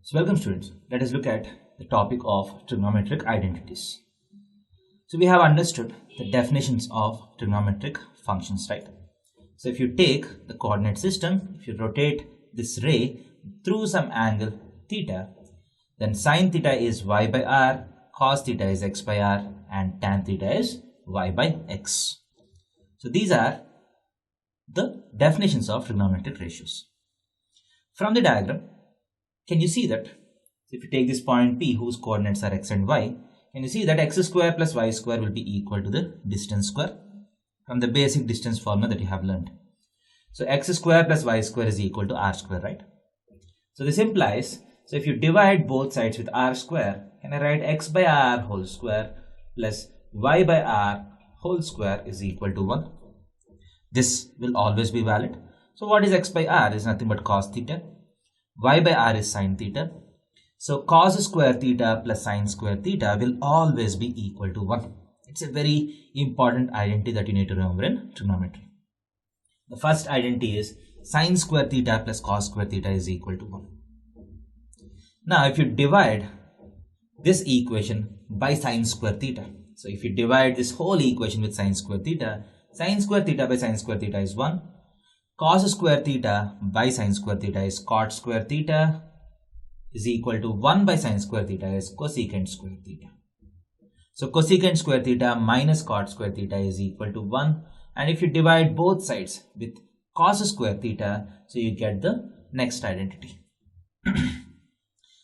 So welcome students, let us look at the topic of trigonometric identities. So we have understood the definitions of trigonometric functions, right? So if you take the coordinate system, if you rotate this ray through some angle theta, then sine theta is y by r, cos theta is x by r, and tan theta is y by x. So these are the definitions of trigonometric ratios. From the diagram, can you see that if you take this point P whose coordinates are x and y, can you see that x square plus y square will be equal to the distance square from the basic distance formula that you have learned. So x square plus y square is equal to r square, right? So this implies, so if you divide both sides with r square, can I write x by r whole square plus y by r whole square is equal to 1. This will always be valid. So what is x by r? Is nothing but cos theta. Y by r is sine theta. So cos square theta plus sine square theta will always be equal to 1. It's a very important identity that you need to remember in trigonometry. The first identity is sine square theta plus cos square theta is equal to 1. Now if you divide this equation by sine square theta, so if you divide this whole equation with sine square theta by sine square theta is 1. Cos square theta by sine square theta is cot square theta is equal to 1 by sine square theta is cosecant square theta. So cosecant square theta minus cot square theta is equal to 1. And if you divide both sides with cos square theta, so you get the next identity.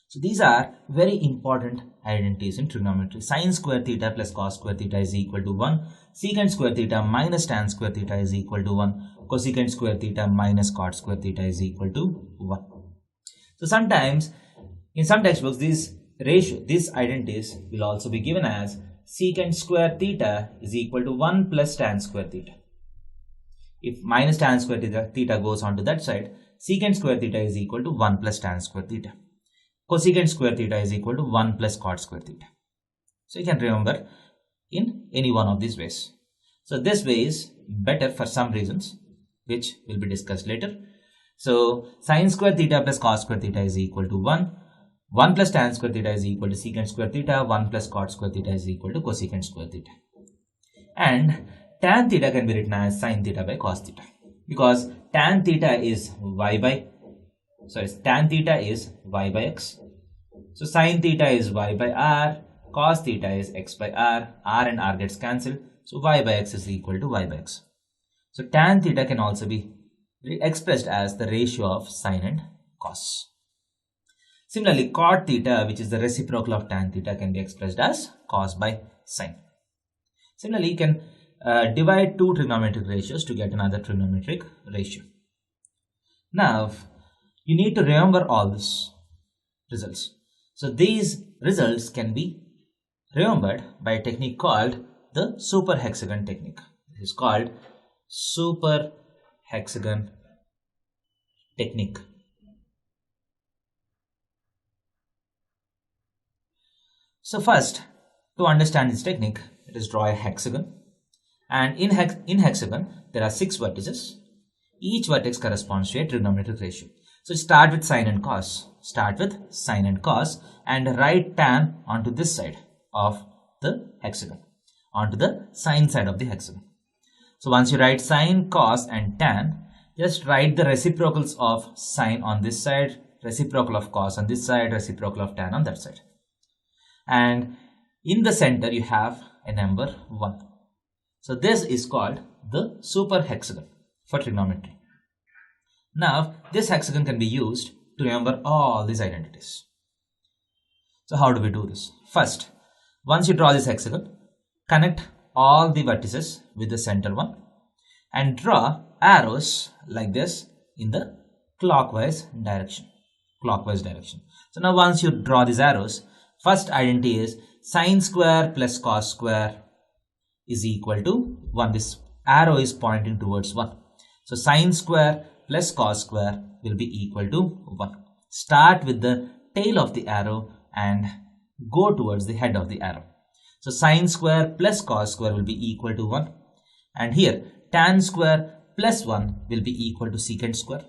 So these are very important identities in trigonometry. Sine square theta plus cos square theta is equal to 1. Secant square theta minus tan square theta is equal to 1. Cosecant square theta minus cot square theta is equal to 1. So sometimes in some textbooks these identities will also be given as secant square theta is equal to 1 plus tan square theta. If minus tan square theta goes onto that side, secant square theta is equal to 1 plus tan square theta. Cosecant square theta is equal to 1 plus cot square theta. So you can remember in any one of these ways. So this way is better for some reasons, which will be discussed later. So sine square theta plus cos square theta is equal to 1. 1 plus tan square theta is equal to secant square theta. 1 plus cot square theta is equal to cosecant square theta. And tan theta can be written as sine theta by cos theta, because tan theta is y by x. So sine theta is y by r, cos theta is x by r and r gets cancelled. So y by x is equal to y by x. So tan theta can also be expressed as the ratio of sine and cos. Similarly, cot theta, which is the reciprocal of tan theta, can be expressed as cos by sine. Similarly, you can divide two trigonometric ratios to get another trigonometric ratio. Now, you need to remember all these results. So these results can be remembered by a technique called the super hexagon technique. This is called super hexagon technique. So first, to understand this technique, let us draw a hexagon. And in hexagon, there are 6 vertices. Each vertex corresponds to a trigonometric ratio. So start with sine and cos. And write tan onto this side of the hexagon, onto the sine side of the hexagon. So once you write sine, cos and tan, just write the reciprocals of sine on this side, reciprocal of cos on this side, reciprocal of tan on that side. And in the center you have a number 1. So this is called the super hexagon for trigonometry. Now this hexagon can be used to remember all these identities. So how do we do this? First, once you draw this hexagon, connect all the vertices with the center one and draw arrows like this in the clockwise direction. So now once you draw these arrows, first identity is sine square plus cos square is equal to 1. This arrow is pointing towards 1. So sine square plus cos square will be equal to 1. Start with the tail of the arrow and go towards the head of the arrow. So sine square plus cos square will be equal to 1. And here tan square plus 1 will be equal to secant square.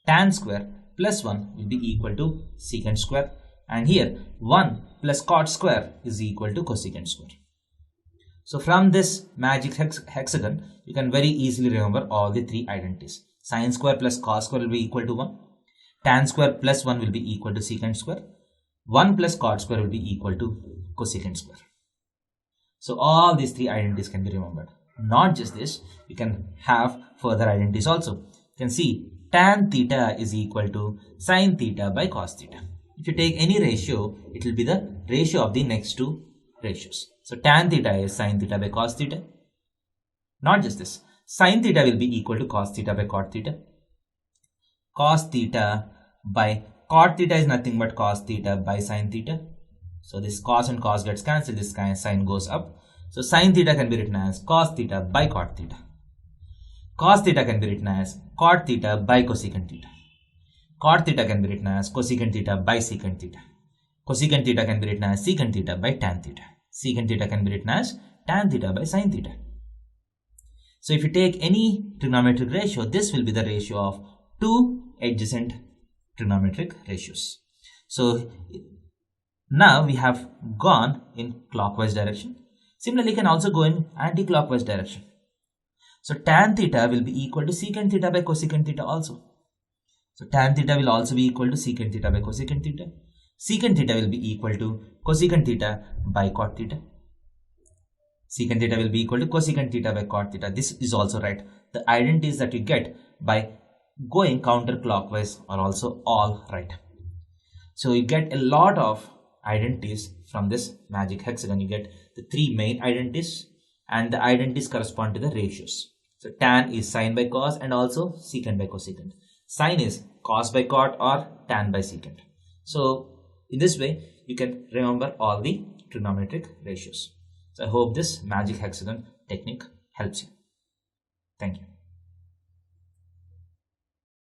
Tan square plus 1 will be equal to secant square, and here 1 plus cot square is equal to cosecant square. So from this magic hexagon, you can very easily remember all the three identities. Sine square plus cos square will be equal to 1. Tan square plus 1 will be equal to secant square. 1 plus cot square will be equal to cosecant square. So all these three identities can be remembered. Not just this, you can have further identities also. You can see tan theta is equal to sin theta by cos theta. If you take any ratio, it will be the ratio of the next two ratios. So tan theta is sin theta by cos theta. Not just this, sin theta will be equal to cos theta by cot theta. Cos theta by cot theta is nothing but cos theta by sin theta. So this cos and cos gets cancelled, this sin goes up. So sin theta can be written as cos theta by cot theta. Cos theta can be written as cot theta by cosecant theta. Cot theta can be written as cosecant theta by secant theta. Cosecant theta can be written as secant theta by tan theta. Secant theta can be written as tan theta by sin theta. So if you take any trigonometric ratio, this will be the ratio of two adjacent trigonometric ratios. So now we have gone in clockwise direction. Similarly, you can also go in anti-clockwise direction. So tan theta will be equal to secant theta by cosecant theta also. So tan theta will also be equal to secant theta by cosecant theta. Secant theta will be equal to cosecant theta by cot theta. Secant theta will be equal to cosecant theta by cot theta. This is also right. The identities that you get by going counterclockwise are also all right. So you get a lot of identities from this magic hexagon. You get the three main identities, and the identities correspond to the ratios. So tan is sin by cos and also secant by cosecant. Sin is cos by cot or tan by secant. So in this way, you can remember all the trigonometric ratios. So I hope this magic hexagon technique helps you. Thank you.